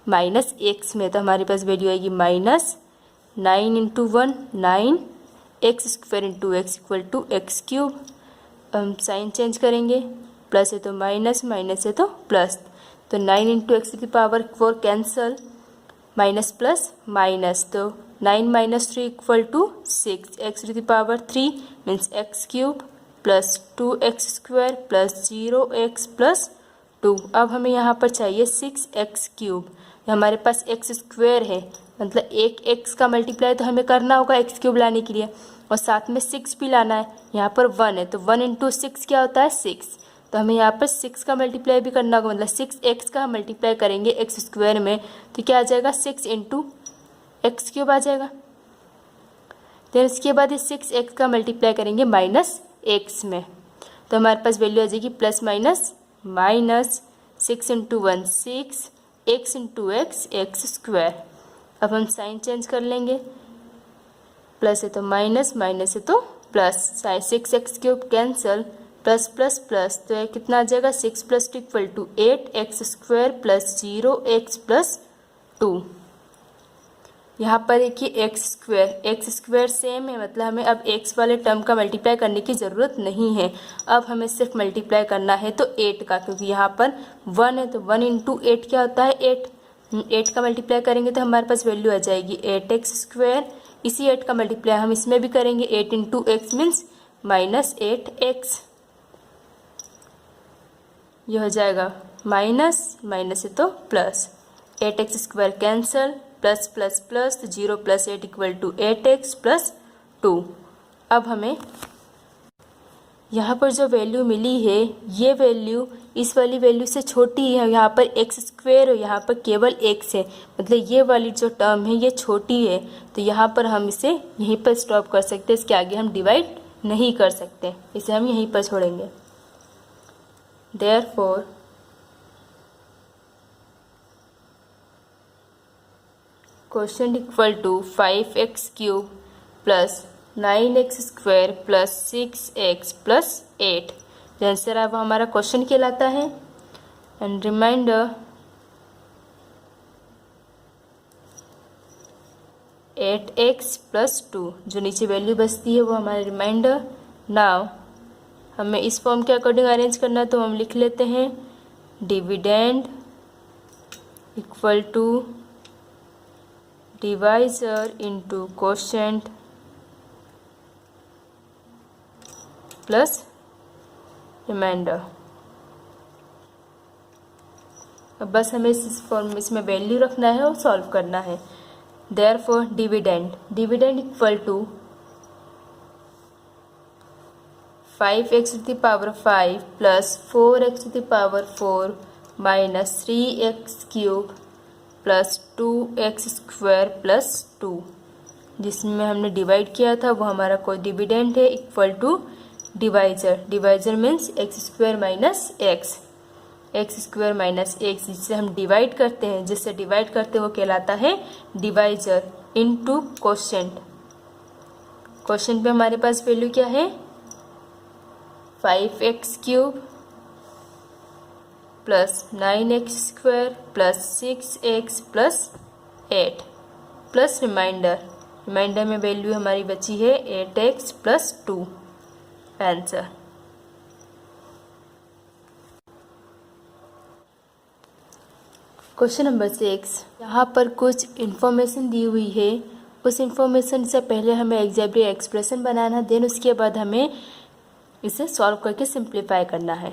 B: माइनस एक्स में, तो हमारे पास वैल्यू आएगी minus 9 into 1 9 x square into x equal to x cube. हम साइन चेंज करेंगे, प्लस है तो माइनस, माइनस है तो प्लस, तो 9 इंटू एक्स की power 4 cancel, minus plus minus, तो 9 minus 3 equal to 6, x to the power 3 means x cube plus 2x square plus 0x plus 2। अब हमें यहाँ पर चाहिए 6x क्यूब, हमारे पास x स्क्वायर है, मतलब एक x का मल्टीप्लाई तो हमें करना होगा x क्यूब लाने के लिए, और साथ में 6 भी लाना है, यहाँ पर 1 है, तो 1 इंटू 6 क्या होता है 6, तो हमें यहाँ पर 6 का मल्टीप्लाई भी करना होगा, मतलब 6x का हम मल्टीप्लाई करेंगे x स्क्वायर में, तो क्या आ जाएगा 6 इंटू एक्स क्यूब आ जाएगा। फिर इसके बाद इस 6x का मल्टीप्लाई करेंगे माइनस x में, तो हमारे पास वैल्यू आ जाएगी plus minus minus 6 into 1 6, x into x square. अब हम साइन चेंज कर लेंगे, प्लस है तो माइनस, माइनस है तो plus, 6x cube cancel, plus plus plus, तो कितना आ जाएगा 6 plus 2 equal to 8x square plus 0x plus 2। यहाँ पर देखिए एक्स स्क्वायर सेम है, मतलब हमें अब x वाले टर्म का मल्टीप्लाई करने की ज़रूरत नहीं है, अब हमें सिर्फ मल्टीप्लाई करना है तो 8 का, क्योंकि यहाँ पर 1 है, तो 1 इंटू 8 क्या होता है 8 का मल्टीप्लाई करेंगे तो हमारे पास वैल्यू आ जाएगी 8x स्क्वायर। इसी 8 का मल्टीप्लाई हम इसमें भी करेंगे, 8 into x means minus 8x, यह हो जाएगा माइनस, माइनस है तो plus, 8x square cancel, plus plus plus, तो 0 plus 8 equal to 8x plus 2। अब हमें यहाँ पर जो वैल्यू मिली है ये वैल्यू इस वाली वैल्यू से छोटी है, यहाँ पर एक्स स्क्वायर और यहाँ पर केवल x है, मतलब ये वाली जो टर्म है ये छोटी है, तो यहाँ पर हम इसे यहीं पर स्टॉप कर सकते हैं, इसके आगे हम डिवाइड नहीं कर सकते, इसे हम यहीं पर छोड़ेंगे। Therefore question equal to 5x cube plus 9x square plus 6x plus 8, जो आंसर अब हमारा क्वेश्चन कहलाता है। एंड रिमाइंडर 8x प्लस 2, जो नीचे वैल्यू बचती है वो हमारा रिमाइंडर। नाउ हमें इस फॉर्म के अकॉर्डिंग अरेंज करना है, तो हम लिख लेते हैं dividend equal to divisor into quotient plus remainder. अब बस हमें इस फॉर्म में इसमें वैल्यू रखना है और सॉल्व करना है। Therefore dividend equal to 5x to the power 5 plus 4x to the power 4 minus 3x³ plus 2x² plus 2, जिसमें हमने डिवाइड किया था वो हमारा कोई डिविडेंड है, equal to divisor. Divisor means x² minus x² minus x, जिससे हम डिवाइड करते हैं, जिससे डिवाइड करते हैं वो कहलाता है डिवाइजर। Into quotient. क्वोशेंट पे हमारे पास वैल्यू क्या है, 5x³ plus 9x² plus 6x plus 8 प्लस रिमाइंडर में वैल्यू हमारी बची है 8x plus 2। Answer. Question number 6, यहाँ पर कुछ इन्फॉर्मेशन दी हुई है। उस इन्फॉर्मेशन से पहले हमें एग्जैक्टली एक्सप्रेशन बनाना, देन उसके बाद हमें इसे सॉल्व करके सिंप्लीफाई करना है।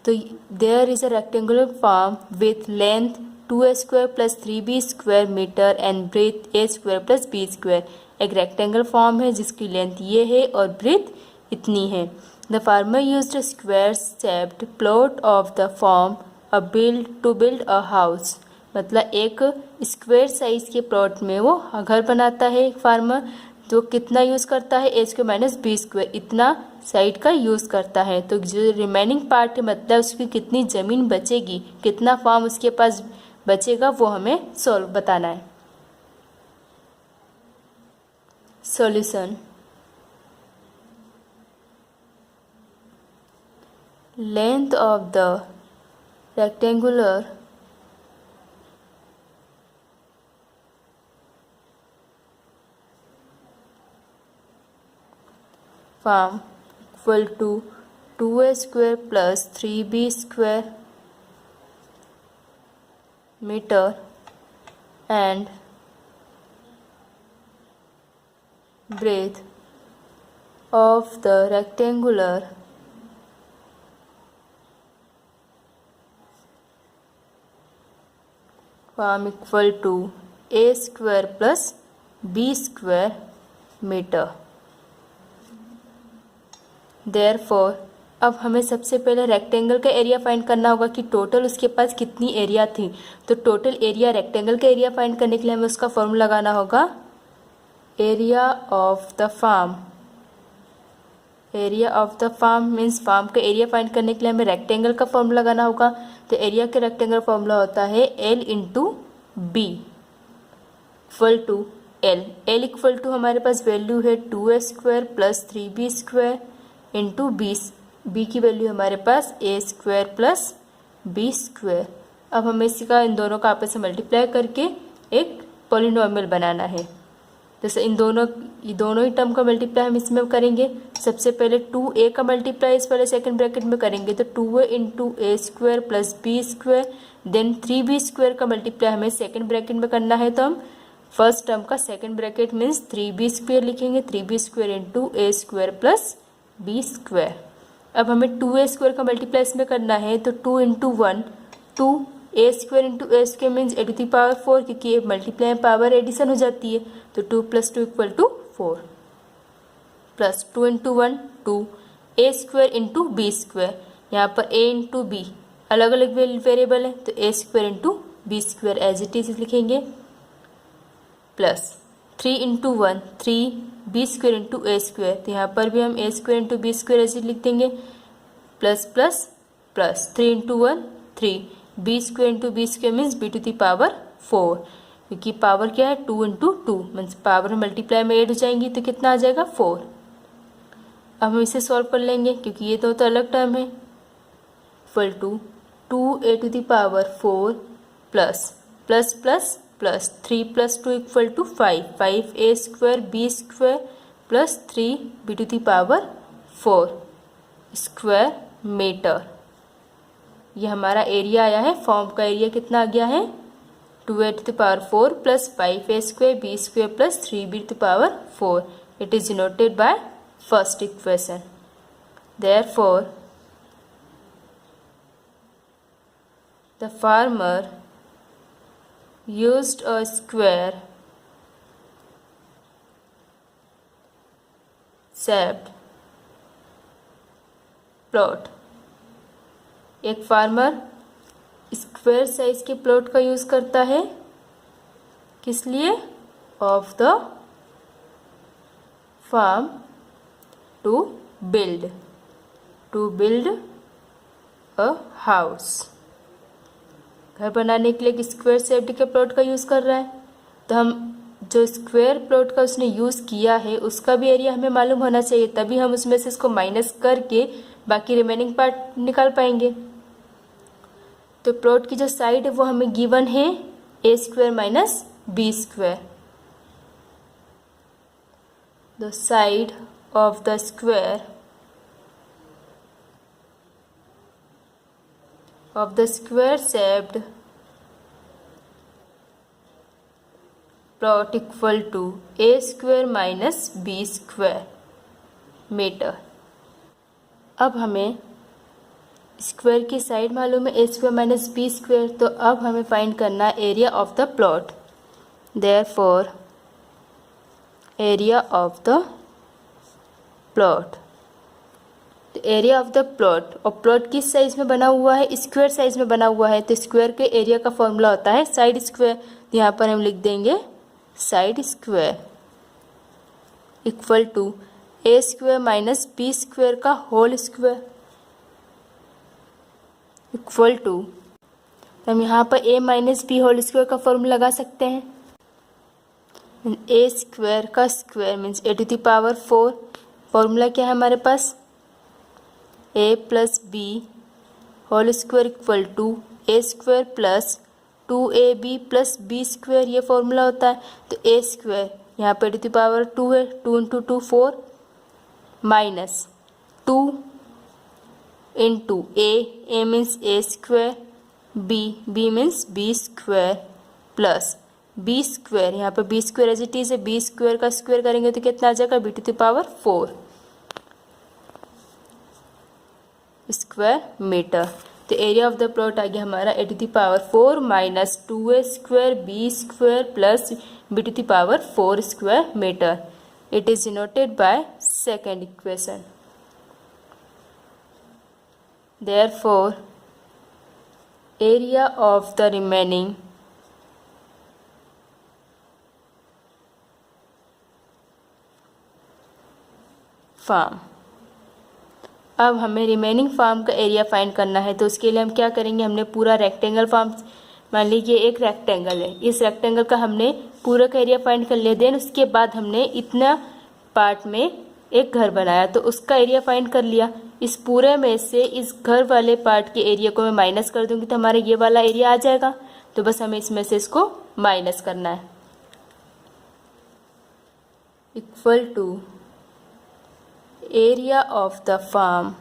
B: तो there is a rectangular form with length 2a² plus 3b² metre and breadth a² plus b²। एक रेक्टेंगल फॉर्म है जिसकी लेंथ ये है और ब्रेथ इतनी है। The farmer used a square shaped plot of the form to build a house. मतलब एक स्क्वायर साइज के प्लॉट में वो घर बनाता है एक फार्मर, तो कितना यूज़ करता है, a² माइनस b², इतना साइड का यूज़ करता है। तो जो रिमेनिंग पार्ट है, मतलब उसकी कितनी ज़मीन बचेगी, कितना फार्म उसके पास बचेगा, वो हमें सॉल्व बताना है। Solution. Length of the rectangular farm equal to 2a² plus 3b² meter and breadth of the rectangular farm equal to a² plus b² meter। Therefore अब हमें सबसे पहले रेक्टेंगल का एरिया फाइंड करना होगा कि टोटल उसके पास कितनी एरिया थी। तो टोटल एरिया, रेक्टेंगल का एरिया फाइंड करने के लिए हमें उसका फॉर्मूला लगाना होगा, area of the farm. Area of the farm means farm का एरिया फाइंड करने के लिए हमें रेक्टेंगल का फॉर्मूला लगाना होगा। तो एरिया का रेक्टेंगल फॉर्मूला होता है L into B equal to L equal to हमारे पास वैल्यू है 2a² plus 3b² into B की वैल्यू हमारे पास a² प्लस b²। अब हमें इसका इन दोनों का आपस में मल्टीप्लाई करके एक पॉलिनोमियल बनाना है। जैसे ये दोनों ही टर्म का मल्टीप्लाई हम इसमें करेंगे। सबसे पहले 2a का मल्टीप्लाई इस वाले सेकंड ब्रैकेट में करेंगे, तो 2a into a² plus b², then 3b² का मल्टीप्लाई हमें सेकंड ब्रैकेट में करना है। तो हम फर्स्ट टर्म का सेकंड ब्रैकेट मीन्स 3b² लिखेंगे, 3b² into a² plus b²। अब हमें 2a² का मल्टीप्लाई इसमें करना है, तो 2 into 1 2a² into a² means a to the power 4, क्योंकि मल्टीप्लाई में पावर एडिशन हो जाती है। तो 2 plus 2 equal to 4 plus 2 into 1 2a² into b²। यहाँ पर a इंटू b अलग अलग वेरिएबल है, तो a² into b² as it is लिखेंगे, plus 3 into 1 3b² into a²। तो यहाँ पर भी हम a² इंटू b² ऐसे लिख देंगे, plus plus plus 3 into 1 3b² into b² means b to the power 4, क्योंकि पावर क्या है 2 इंटू 2 मीन्स पावर मल्टीप्लाई में ऐड हो जाएंगी, तो कितना आ जाएगा 4। अब हम इसे सॉल्व कर लेंगे, क्योंकि ये तो अलग टर्म है। Equal to 2a to the power 4 plus plus plus plus 3 plus 2 equal to 5 5a² b² plus 3b to the power 4 square metre. ये हमारा एरिया आया है। फॉर्म का एरिया कितना आ गया है 2a to the power 4 plus 5a² b² plus 3b to the power 4। It is denoted by first equation. Therefore the farmer used a square shaped plot। एक फार्मर स्क्वायर साइज के plot का use करता है, किस लिए? Of the farm to build a house. घर बनाने के लिए स्क्वायर शेप्ड के प्लॉट का यूज कर रहा है, तो हम जो स्क्वायर प्लॉट का उसने यूज किया है उसका भी एरिया हमें मालूम होना चाहिए, तभी हम उसमें से इसको माइनस करके बाकी रिमेनिंग पार्ट निकाल पाएंगे। तो प्लॉट की जो साइड है वो हमें गिवन है a square minus b square. The side of the square shaped plot equal to a square minus b square metre. अब हमें स्क्वायर की साइड मालूम है a square minus b square, तो अब हमें फाइंड करना है area of the plot. Therefore area of the plot, तो एरिया ऑफ द प्लॉट, और प्लॉट किस साइज में बना हुआ है? स्क्वायर साइज में बना हुआ है, तो स्क्वायर के एरिया का फॉर्मूला होता है साइड स्क्वायर। तो यहाँ पर हम लिख देंगे side square equal to a square minus b square का होल स्क्वायर इक्वल टू, हम यहाँ पर a minus b whole square का फॉर्मूला लगा सकते हैं। ए स्क्वायर का square means a to the power 4। Formula क्या है हमारे पास? A plus b whole square equal to a square plus 2ab plus b square, ये फॉर्मूला होता है। तो ए स्क्वायर यहाँ पे टू द पावर 2 है, 2 into 2 4 minus 2 into a means a square, b means b square plus b square, यहाँ पे b square as it is है, बी स्क्वायर का स्क्वायर करेंगे तो कितना आ जाएगा? B to the power 4 square metre. तो एरिया ऑफ द प्लॉट आ गया हमारा a to the power 4 minus 2a square B square plus B to the power 4 square metre. It is denoted by second equation. Therefore, area of the remaining farm. अब हमें remaining farm का area find करना है, तो उसके लिए हम क्या करेंगे? हमने पूरा रेक्टेंगल फार्म, मान लीजिए एक रेक्टेंगल है, इस रेक्टेंगल का हमने पूरा का एरिया फाइंड कर लिया। देन उसके बाद हमने इतना पार्ट में एक घर बनाया, तो उसका एरिया फाइंड कर लिया। इस पूरे में से इस घर वाले पार्ट के एरिया को मैं माइनस कर दूंगी तो हमारा ये वाला एरिया आ जाएगा। तो बस हमें इसमें से इसको माइनस करना है। Equal to area of the form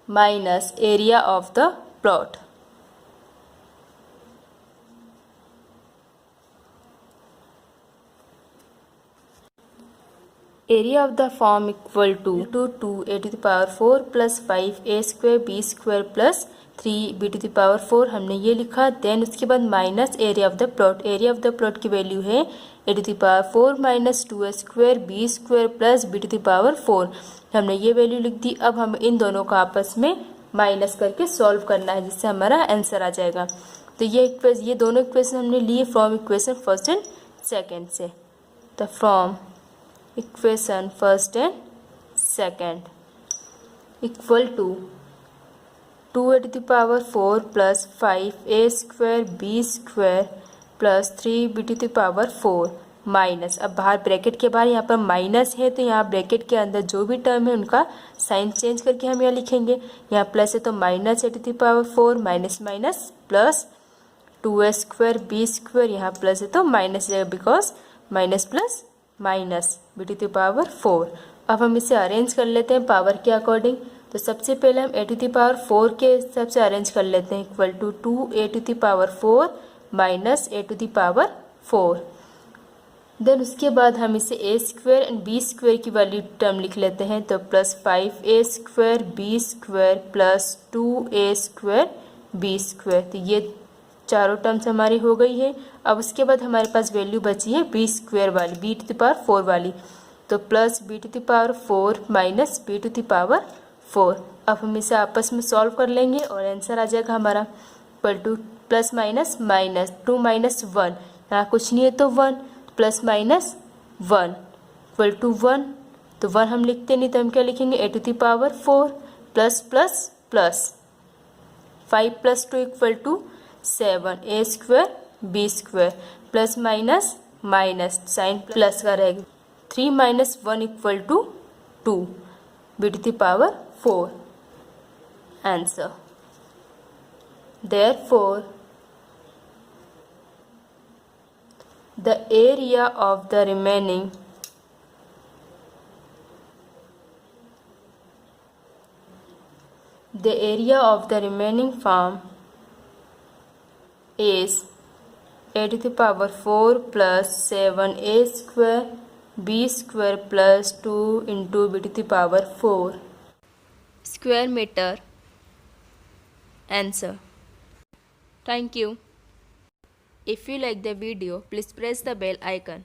B: minus area of the plot. Area of the form equal to 2 a to the power 4 plus 5 a square B square plus 3 b to the power 4, हमने ये लिखा। Then उसके बाद minus area of the plot. Area of the plot की value है a to the power 4 minus 2a square B square plus b to the power 4, हमने ये value लिख दी। अब हमें इन दोनों का आपस में माइनस करके सॉल्व करना है, जिससे हमारा आंसर आ जाएगा। तो ये दोनों इक्वेशन हमने लिए from equation first and second से। तो from equation first and second equal to 2 a to the power 4 plus 5 a square B square plus 3 b to the power 4 minus, अब बाहर ब्रैकेट के बाहर यहाँ पर माइनस है, तो यहाँ ब्रैकेट के अंदर जो भी टर्म है उनका साइन चेंज करके हम यहाँ लिखेंगे। यहाँ प्लस है तो minus a to the power 4 minus minus plus 2a square B square, यहाँ प्लस है तो माइनस जाएगा because minus plus minus b to the power 4। अब हम इसे अरेंज कर लेते हैं पावर के अकॉर्डिंग। तो सबसे पहले हम a टू द पावर 4 के हिसाब से अरेंज कर लेते हैं, equal to 2a to the power 4 minus a to the power 4। Then उसके बाद हम इसे a square and b square की वैल्यू टर्म लिख लेते हैं, तो plus 5a square b square plus 2a square b square. तो ये चारों टर्म्स हमारी हो गई है। अब उसके बाद हमारे पास वैल्यू बची है बी स्क्वायर वाली, बी टू द पावर 4 वाली, तो plus B to the power 4 minus B to the power 4। अब हम इसे आपस में सॉल्व कर लेंगे और आंसर आ जाएगा हमारा equal to plus minus minus 2 minus 1, यहाँ कुछ नहीं है तो 1, प्लस माइनस 1 इक्वल टू 1, तो 1 हम लिखते नहीं तो हम क्या लिखेंगे a⁴ plus plus plus 5 plus 2 equal to 7, a² b² plus minus minus sign plus का रहेगा 3 minus 1 equal to 2 b⁴ answer. Therefore, the area of the remaining farm is a⁴ plus 7a² b² plus 2 into b⁴
A: Square meter. Answer. Thank you. If you like the video, please press the bell icon.